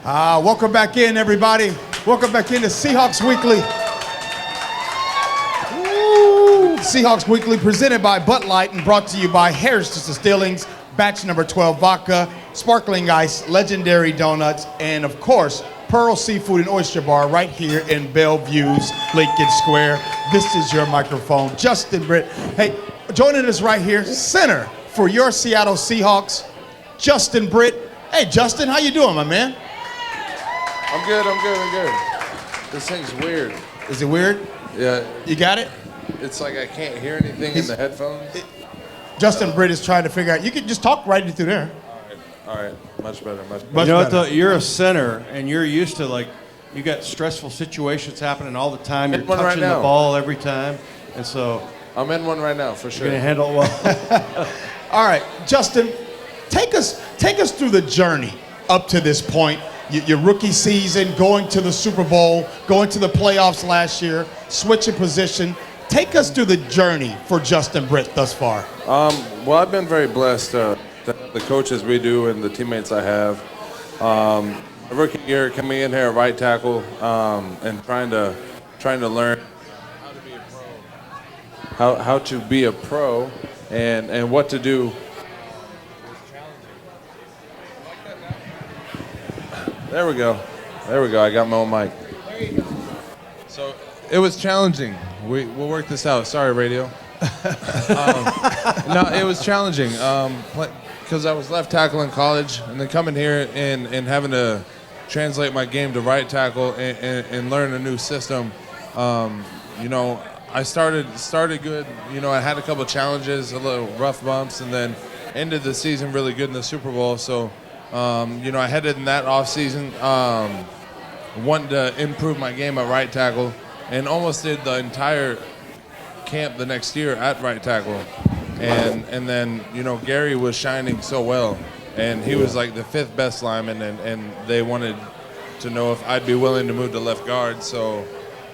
Welcome back in, everybody. Welcome back into Seahawks Weekly. Woo! Seahawks Weekly presented by Bud Light and brought to you by Heritage Distillings, batch number 12 vodka, sparkling ice, legendary donuts, and of course, Pearl Seafood and Oyster Bar right here in Bellevue's Lincoln Square. This is your microphone, Justin Britt. Hey, joining us right here, center for your Seattle Seahawks, Justin Britt. Hey, Justin, how you doing, my man? I'm good. This thing's weird. Is it weird? Yeah. You got it? It's like I can't hear anything in the headphones. Justin Britt is trying to figure out. You can just talk right through there. All right. Much better. You know what, you're a center, and you're used to, like, you got stressful situations happening all the time. You're touching the ball every time. And so I'm in one right now, for sure. You're going to handle it well. All right, Justin, take us through the journey up to this point. Your rookie season, going to the Super Bowl, going to the playoffs last year, switching position. Take us through the journey for Justin Britt thus far. Well, I've been very blessed. The coaches we do and the teammates I have. Rookie year, coming in here at right tackle and trying to learn how to be a pro and what to do. There we go. I got my own mic. So it was challenging. We'll work this out. Sorry, radio. No, it was challenging because I was left tackle in college, and then coming here and having to translate my game to right tackle and learn a new system. I started good. I had a couple of challenges, a little rough bumps, and then ended the season really good in the Super Bowl. So. I headed in that offseason, wanted to improve my game at right tackle, and almost did the entire camp the next year at right tackle. And then, Gary was shining so well, and he was like the 5th best lineman, and they wanted to know if I'd be willing to move to left guard. So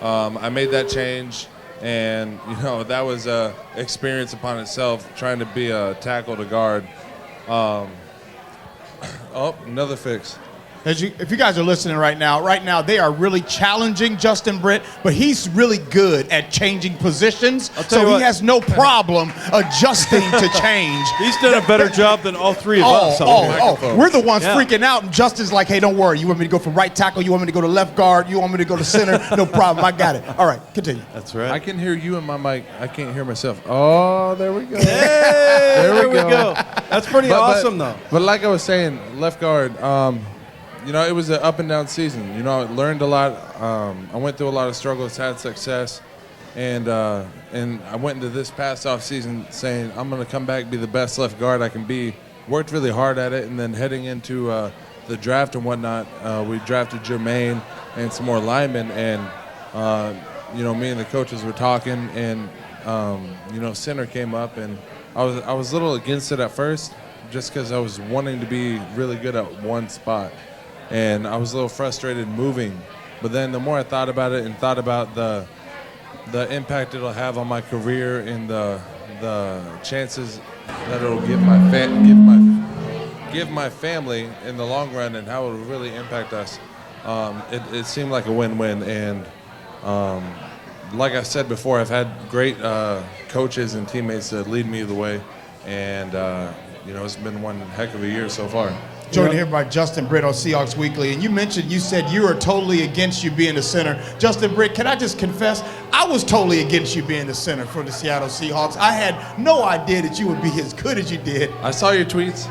I made that change, and, that was an experience upon itself, trying to be a tackle to guard. Oh, another fix. If you guys are listening right now they are really challenging Justin Britt, but he's really good at changing positions, so he has no problem adjusting to change. He's done a better job than all three of us. We're the ones freaking out, and Justin's like, hey, don't worry. You want me to go from right tackle? You want me to go to left guard? You want me to go to center? No problem. I got it. All right, continue. That's right. I can hear you in my mic. I can't hear myself. Oh, there we go. Hey, there we go. That's pretty awesome, though. But like I was saying, left guard, it was an up and down season. I learned a lot. I went through a lot of struggles, had success, and I went into this past off season saying I'm going to come back, be the best left guard I can be. Worked really hard at it, and then heading into the draft and whatnot, we drafted Jermaine and some more linemen, and me and the coaches were talking, and center came up, and I was a little against it at first, just because I was wanting to be really good at one spot. And I was a little frustrated moving. But then the more I thought about it and thought about the impact it'll have on my career and the chances that it'll give my family in the long run and how it'll really impact us, it seemed like a win-win. And like I said before, I've had great coaches and teammates that lead me the way. And, it's been one heck of a year so far. Joined here by Justin Britt on Seahawks Weekly, and you said you were totally against you being the center. Justin Britt, can I just confess, I was totally against you being the center for the Seattle Seahawks. I had no idea that you would be as good as you did. I saw your tweets.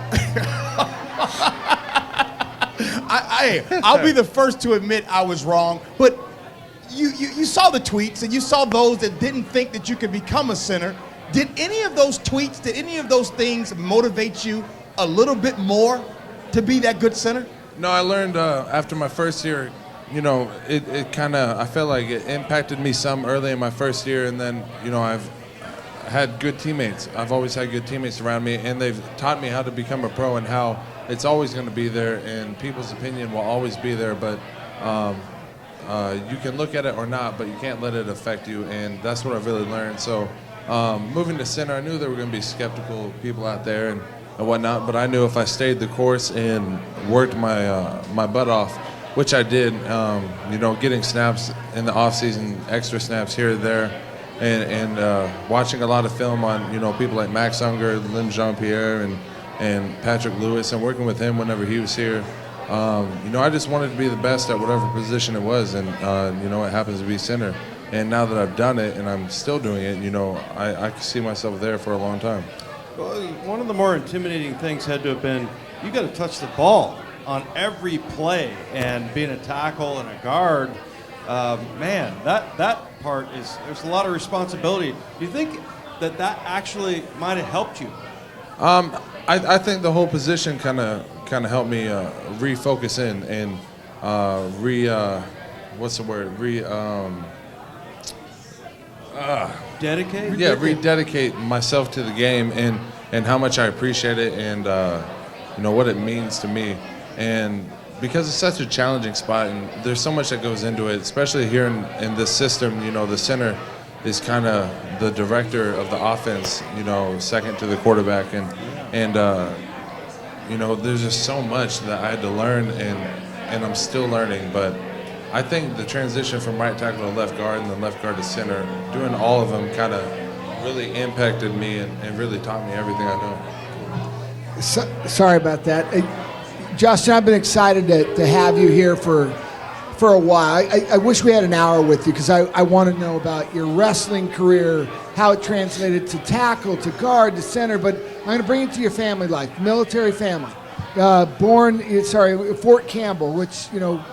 I'll be the first to admit I was wrong, but you saw the tweets, and you saw those that didn't think that you could become a center. Did any of those tweets, did any of those things motivate you a little bit more to be that good center? No, I learned after my first year, it kind of, I felt like it impacted me some early in my first year, and then, I've had good teammates. I've always had good teammates around me, and they've taught me how to become a pro and how it's always going to be there, and people's opinion will always be there, but you can look at it or not, but you can't let it affect you, and that's what I've really learned. So moving to center, I knew there were going to be skeptical people out there and whatnot, but I knew if I stayed the course and worked my butt off, which I did. You know, getting snaps in the off season, extra snaps here and there, and watching a lot of film on, you know, people like Max Unger, Lim Jean-Pierre, and Patrick Lewis, and working with him whenever he was here. You know, I just wanted to be the best at whatever position it was, and you know, it happens to be center. And now that I've done it and I'm still doing it, you know, I can see myself there for a long time. Well, one of the more intimidating things had to have been you got to touch the ball on every play, and being a tackle and a guard, man, that part is, there's a lot of responsibility. Do you think that actually might have helped you? I think the whole position kind of helped me refocus in and Dedicate? Yeah, rededicate myself to the game and how much I appreciate it, and you know what it means to me. And because it's such a challenging spot and there's so much that goes into it, especially here in this system, you know, the center is kind of the director of the offense, you know, second to the quarterback, and you know, there's just so much that I had to learn, and I'm still learning. But I think the transition from right tackle to left guard and then left guard to center, doing all of them kind of really impacted me and really taught me everything I know. Sorry about that. Justin, I've been excited to have you here for a while. I wish we had an hour with you because I want to know about your wrestling career, how it translated to tackle, to guard, to center, but I'm going to bring it to your family life, military family. Fort Campbell, which, you know,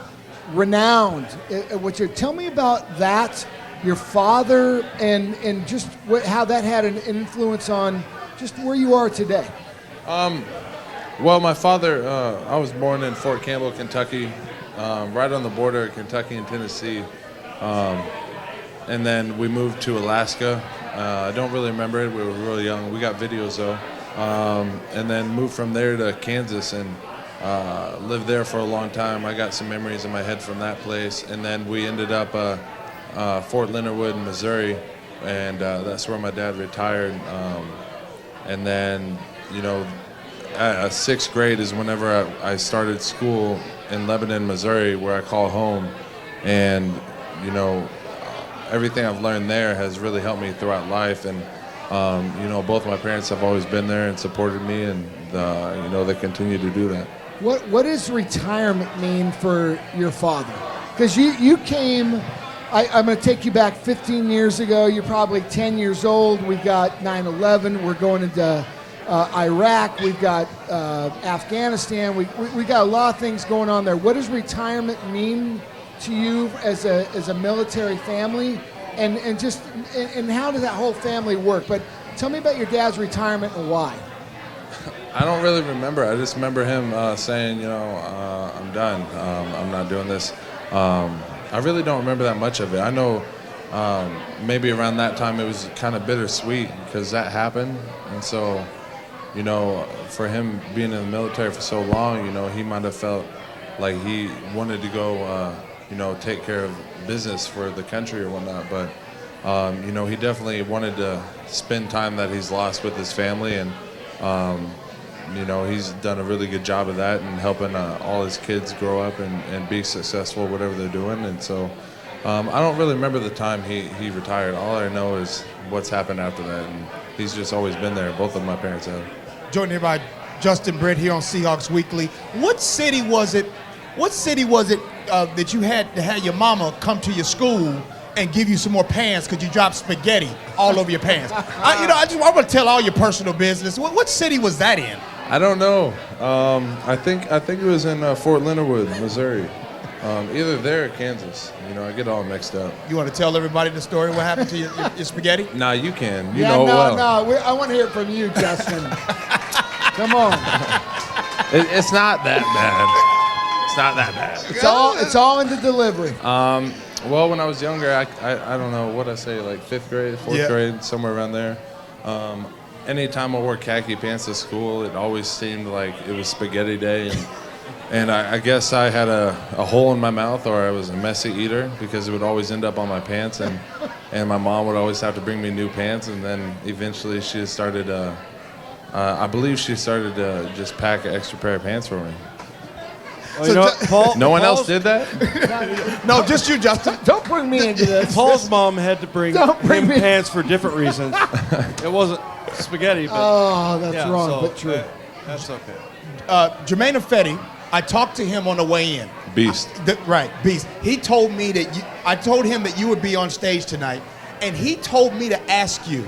renowned. Tell me about that, your father, and just how that had an influence on just where you are today. Well, my father, I was born in Fort Campbell, Kentucky, right on the border of Kentucky and Tennessee. And then we moved to Alaska. I don't really remember it. We were really young. We got videos, though. And then moved from there to Kansas and lived there for a long time. I got some memories in my head from that place. And then we ended up Fort Leonard Wood, Missouri, and that's where my dad retired. And then, you know, sixth grade is whenever I started school in Lebanon, Missouri, where I call home. And, you know, everything I've learned there has really helped me throughout life. And, you know, both my parents have always been there and supported me, and, you know, they continue to do that. What does retirement mean for your father? Because you came, I'm going to take you back 15 years ago. You're probably 10 years old. We've got 9/11. We're going into Iraq. We've got Afghanistan. We got a lot of things going on there. What does retirement mean to you as a military family, and how does that whole family work? But tell me about your dad's retirement and why. I don't really remember. I just remember him saying, you know, I'm done. I'm not doing this. I really don't remember that much of it. I know maybe around that time it was kind of bittersweet because that happened. And so, you know, for him being in the military for so long, you know, he might have felt like he wanted to go, you know, take care of business for the country or whatnot. But, you know, he definitely wanted to spend time that he's lost with his family. And, you know, he's done a really good job of that and helping all his kids grow up and be successful, whatever they're doing. And so I don't really remember the time he retired. All I know is what's happened after that. And he's just always been there. Both of my parents have. Joined here by Justin Britt here on Seahawks Weekly. What city was it that you had to have your mama come to your school and give you some more pants because you dropped spaghetti all over your pants? I want to tell all your personal business. What city was that in? I don't know. I think it was in Fort Leonard Wood, Missouri. Either there or Kansas. You know, I get all mixed up. You want to tell everybody the story? What happened to your spaghetti? Nah, you can. You know it well. I want to hear it from you, Justin. Come on. It's not that bad. It's not that bad. It's all in the delivery. Well, when I was younger, I don't know what I say, like fifth grade, fourth grade, somewhere around there. Anytime I wore khaki pants to school, it always seemed like it was spaghetti day, and I guess I had a hole in my mouth, or I was a messy eater because it would always end up on my pants, and my mom would always have to bring me new pants, and then eventually she started. I believe she started to just pack an extra pair of pants for me. Well, you know what, Paul, No one else Paul's- did that? No, just you, Justin. Don't bring me into this. Paul's mom had to bring Don't bring him me- pants for different reasons. It wasn't spaghetti, but Oh, that's yeah, wrong, so, but true. that's okay. Jermaine Ifedi, I talked to him on the way in. Beast. Right, Beast. He told me that I told him that you would be on stage tonight, and he told me to ask you,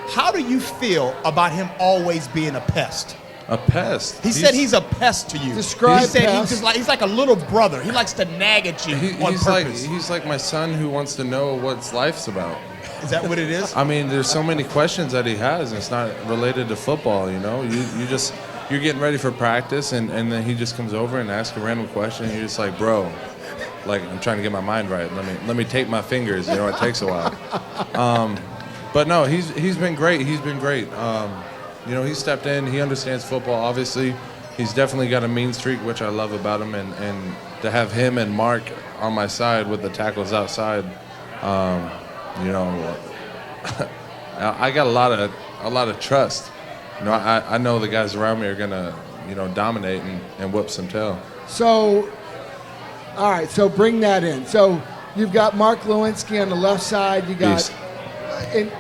how do you feel about him always being a pest? A pest. He said he's a pest to you. Describe He said pest. he's like a little brother. He likes to nag at you on purpose. he's like my son who wants to know what life's about. Is that what it is? I mean, there's so many questions that he has, and it's not related to football. You know, you're getting ready for practice, and then he just comes over and asks a random question, and you're just like, bro, like I'm trying to get my mind right. Let me tape my fingers. You know, it takes a while. But no, he's been great. He's been great. You know, he stepped in. He understands football. Obviously, he's definitely got a mean streak, which I love about him, and to have him and Mark on my side with the tackles outside. You know, I got a lot of trust. You know, I know the guys around me are gonna, you know, dominate and whip some tail. So, all right, so bring that in. So you've got Mark Lewinsky on the left side. You got, Beast. and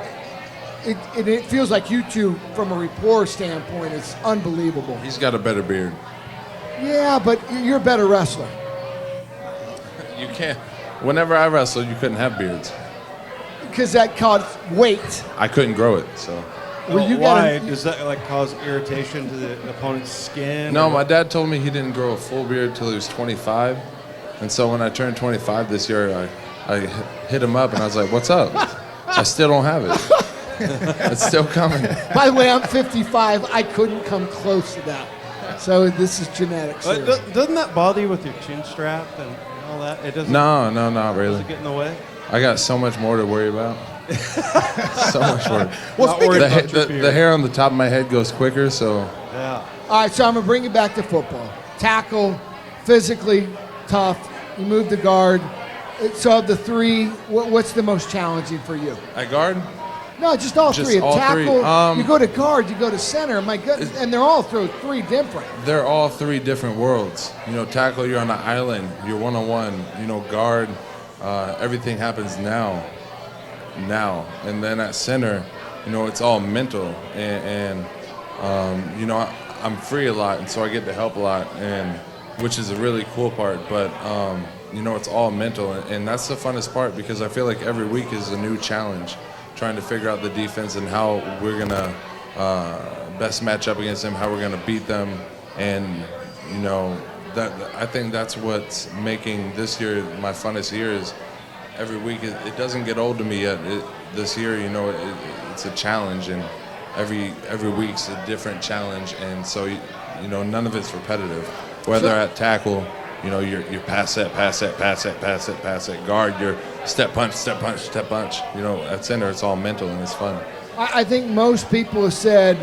it feels like you two, from a rapport standpoint, is unbelievable. He's got a better beard. Yeah, but you're a better wrestler. You can't. Whenever I wrestled, you couldn't have beards. Because that caused weight. I couldn't grow it, so. Well, you Why? gotta- Does that like cause irritation to the opponent's skin? No, or- my dad told me he didn't grow a full beard till he was 25, and so when I turned 25 this year, I hit him up and I was like, "What's up?" I still don't have it. It's still coming. By the way, I'm 55. I couldn't come close to that. So this is genetics. But here. doesn't that bother you with your chin strap and all that? It doesn't. No, not Does really. it get in the way? I got so much more to worry about. So much more. Not worried The, about your the beard. hair on the top of my head goes quicker, so Yeah. All right, so I'm going to bring it back to football. Tackle, physically tough. You move the guard. So of the three, what's the most challenging for you? I guard. No, just all Just three. all three. Tackle, you go to guard, you go to center. My goodness, and they're all three different. They're all three different worlds. You know, tackle, you're on an island. You're one-on-one. You know, guard, everything happens now. And then at center, you know, it's all mental. And you know, I'm free a lot, and so I get to help a lot, and which is a really cool part. But you know, it's all mental, and that's the funnest part because I feel like every week is a new challenge, trying to figure out the defense and how we're gonna best match up against them, how we're gonna beat them, and you know, that I think that's what's making this year my funnest year is every week. It doesn't get old to me yet. This year, you know, it's a challenge, and every week's a different challenge, and so you know, none of it's repetitive. Whether at tackle, you know, you're pass set, guard, you're step punch. You know, at center, it's all mental and it's fun. I think most people have said,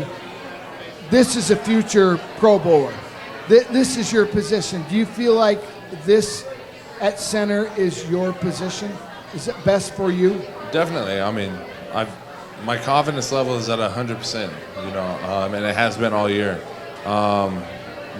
this is a future Pro Bowler. This is your position. Do you feel like this at center is your position? Is it best for you? Definitely. I mean, my confidence level is at 100%. You know, and it has been all year.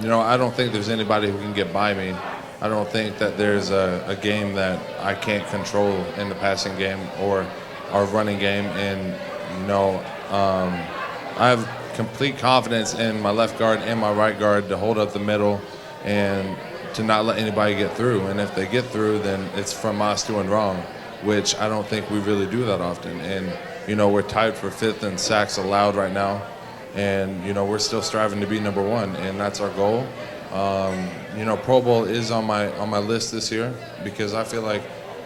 You know, I don't think there's anybody who can get by me. I don't think that there's a game that I can't control in the passing game or our running game. And, you know, I have complete confidence in my left guard and my right guard to hold up the middle and to not let anybody get through. And if they get through, then it's from us doing wrong, which I don't think we really do that often. And, you know, we're tied for 5th in sacks allowed right now. And, you know, we're still striving to be number 1, and that's our goal. You know, Pro Bowl is on my list this year because I feel like,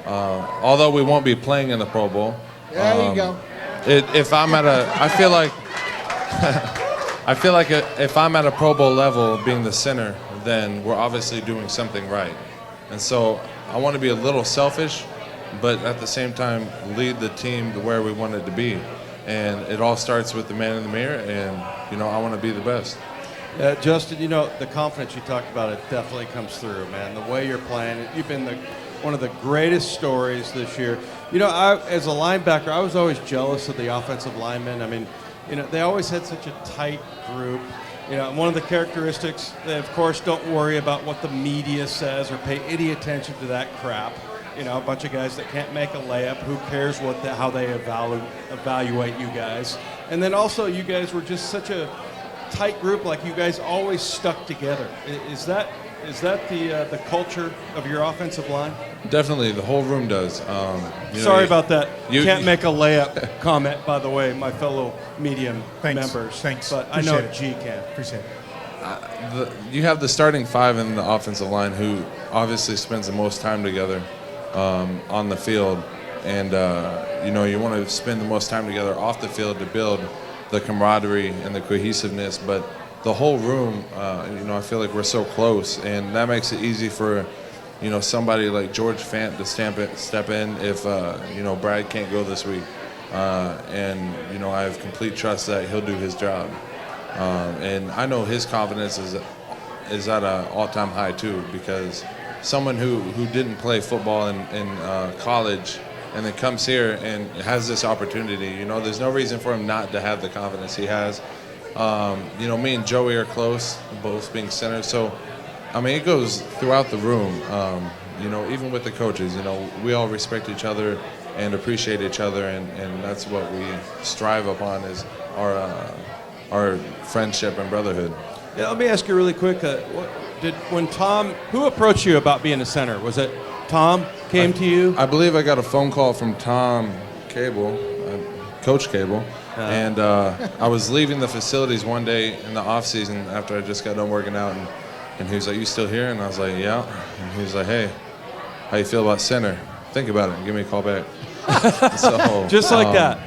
although we won't be playing in the Pro Bowl, There you go. if I'm at I feel like if I'm at a Pro Bowl level, being the center, then we're obviously doing something right. And so I want to be a little selfish, but at the same time lead the team to where we want it to be. And it all starts with the man in the mirror, and, you know, I want to be the best. Justin, you know, the confidence you talked about, it definitely comes through, man. The way you're playing, you've been one of the greatest stories this year. You know, as a linebacker, I was always jealous of the offensive linemen. I mean, you know, they always had such a tight group. You know, one of the characteristics, they of course don't worry about what the media says or pay any attention to that crap. You know, a bunch of guys that can't make a layup. Who cares how they evaluate you guys? And then also, you guys were just such a tight group. Like, you guys always stuck together. Is that the culture of your offensive line? Definitely, the whole room does. Sorry about that. Can't make a layup comment, by the way, my fellow medium members. Thanks. But Appreciate I know it. G can. Appreciate it. You have the starting five in the offensive line who obviously spends the most time together on the field, and you want to spend the most time together off the field to build the camaraderie and the cohesiveness. But the whole room, I feel like we're so close, and that makes it easy for somebody like George Fant to step in if Brad can't go this week, and I have complete trust that he'll do his job, and I know his confidence is at an all-time high too, because someone who didn't play football in college and then comes here and has this opportunity, there's no reason for him not to have the confidence he has. Me and Joey are close, both being centers, so it goes throughout the room. Even with the coaches, we all respect each other and appreciate each other, and that's what we strive upon is our friendship and brotherhood. Yeah, let me ask you really quick. Who approached you about being a center? Was it Tom came to you? I believe I got a phone call from Tom Cable, Coach Cable, and I was leaving the facilities one day in the off season after I just got done working out, and he was like, "You still here?" And I was like, "Yeah." And he was like, "Hey, how you feel about center? Think about it and give me a call back." So, just like that.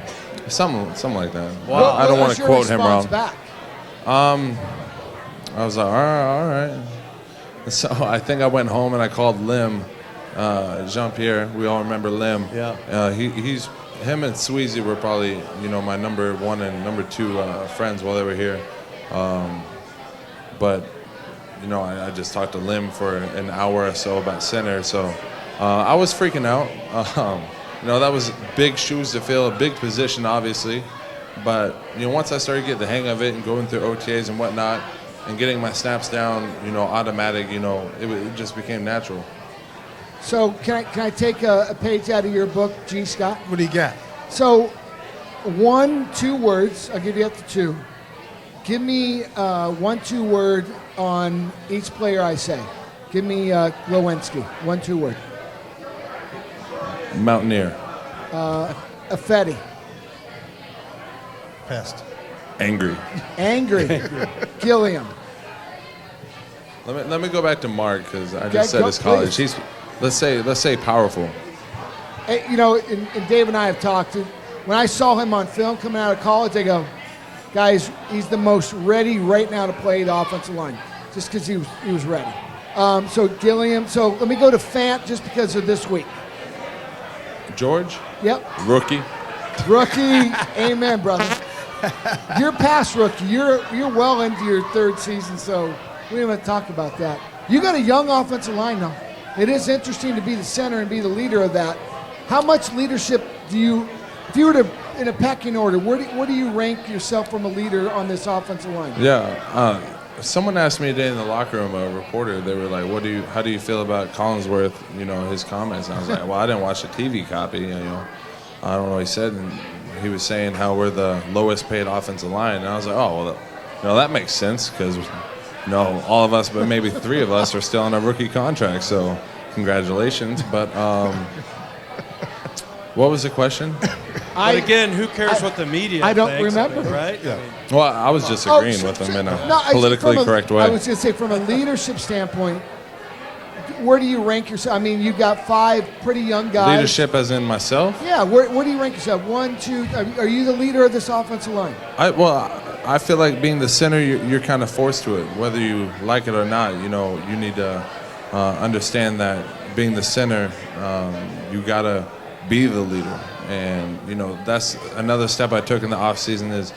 Something like that. Wow. I don't want to quote him wrong. Back? I was like, all right. So I think I went home and I called Lim, Jean-Pierre. We all remember Lim. Yeah. Him and Sweezy were probably, my number one and number two friends while they were here. But I just talked to Lim for an hour or so about center. So I was freaking out. That was big shoes to fill, a big position, obviously. But once I started getting the hang of it and going through OTAs and whatnot, and getting my snaps down, automatic, it just became natural. So can I take a page out of your book, G. Scott? What do you got? So 1-2 words. I'll give you up to 2. Give me 1-2 word on each player I say. Give me Lewinsky. 1-2 word. Mountaineer. Affetti. Pest. Angry. Gilliam. Let me go back to Mark because I Yeah, just said go, his college. please. Let's say powerful. Hey, and Dave and I have talked. When I saw him on film coming out of college, I go, guys, he's the most ready right now to play the offensive line, just because he was ready. So Gilliam. So let me go to Fant just because of this week. George. Yep. Rookie. Amen, brother. You're past rookie. You're well into your third season, so we don't have to talk about that. You got a young offensive line now. It is interesting to be the center and be the leader of that. How much leadership do you, if you were to, in a pecking order, where do you rank yourself from a leader on this offensive line? Yeah. Someone asked me today in the locker room, a reporter, they were like, how do you feel about Collinsworth, his comments? And I was like, well, I didn't watch the TV copy, I don't know what he said. And he was saying how we're the lowest paid offensive line. And I was like, oh, well, that makes sense because, all of us, but maybe 3 of us are still on a rookie contract. So congratulations. But what was the question? But again, who cares what the media I don't thinks, remember. right? Yeah. Well, I was just agreeing with him in a politically correct way. I was going to say, from a leadership standpoint, where do you rank yourself? You got 5 pretty young guys. Leadership as in myself? Yeah, where do you rank yourself? 1, 2, are you the leader of this offensive line? I feel like being the center, you're kind of forced to it, whether you like it or not. You need to understand that being the center, you gotta be the leader, and that's another step I took in the off season is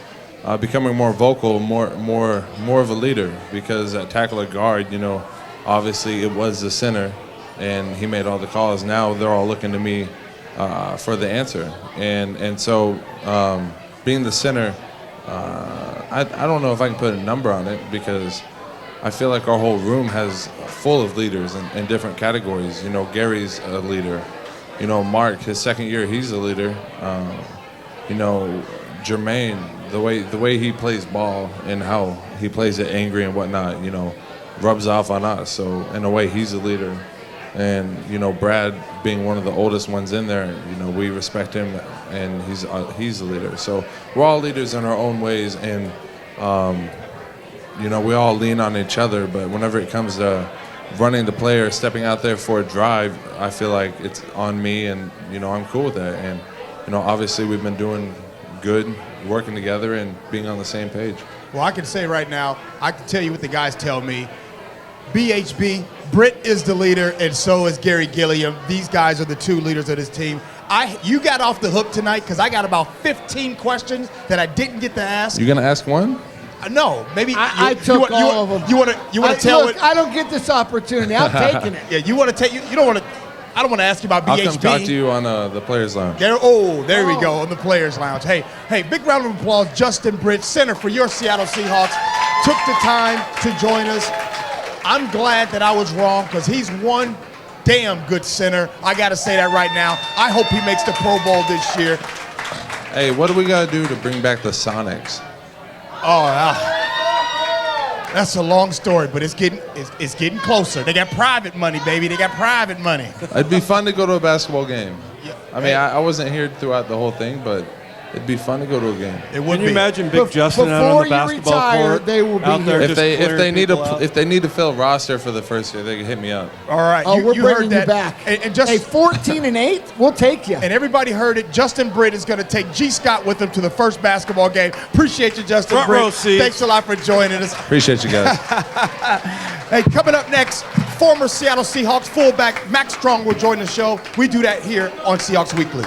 becoming more vocal, more of a leader. Because at tackle or guard, obviously it was the center, and he made all the calls. Now they're all looking to me for the answer, and so being the center. I don't know if I can put a number on it because I feel like our whole room has full of leaders in different categories. You know, Gary's a leader. You know, Mark, his second year, he's a leader. You know, Jermaine, the way he plays ball and how he plays it angry and whatnot, you know, rubs off on us. So in a way, he's a leader. And you know, Brad being one of the oldest ones in there, you know, we respect him, and he's a leader. So we're all leaders in our own ways, and you know, we all lean on each other. But whenever it comes to running the play or stepping out there for a drive, I feel like it's on me, and you know, I'm cool with that. And you know, obviously we've been doing good, working together, and being on the same page. Well, I can say right now, I can tell you what the guys tell me. BHB, Britt is the leader, and so is Gary Gilliam. These guys are the two leaders of this team. You got off the hook tonight because I got about 15 questions that I didn't get to ask. You gonna ask one? No, maybe I took all of them. You want to tell look, it? I don't get this opportunity. I'm taking it. Yeah, you want to take you don't want to. I don't want to ask you about BHB. I'll come talk to you on the Players Lounge. There we go, on the Players Lounge. Hey, big round of applause. Justin Britt, center for your Seattle Seahawks, took the time to join us. I'm glad that I was wrong because he's one damn good center. I got to say that right now. I hope he makes the Pro Bowl this year. Hey, what do we got to do to bring back the Sonics? Oh, that's a long story, but it's getting closer. They got private money, baby. They got private money. It'd be fun to go to a basketball game. Yeah. I mean, I wasn't here throughout the whole thing, but it'd be fun to go to a game. It would Can you be. imagine Big Justin out on the basketball court? They will be out there here. just clearing If they need to fill roster for the first year, they can hit me up. All right. Oh, we're you bringing heard you that. back. And just hey, 14-8, we'll take you. and everybody heard it. Justin Britt is going to take G. Scott with him to the first basketball game. Appreciate you, Justin Front row Britt. seats. Thanks a lot for joining us. Appreciate you guys. Hey, coming up next, former Seattle Seahawks fullback Max Strong will join the show. We do that here on Seahawks Weekly.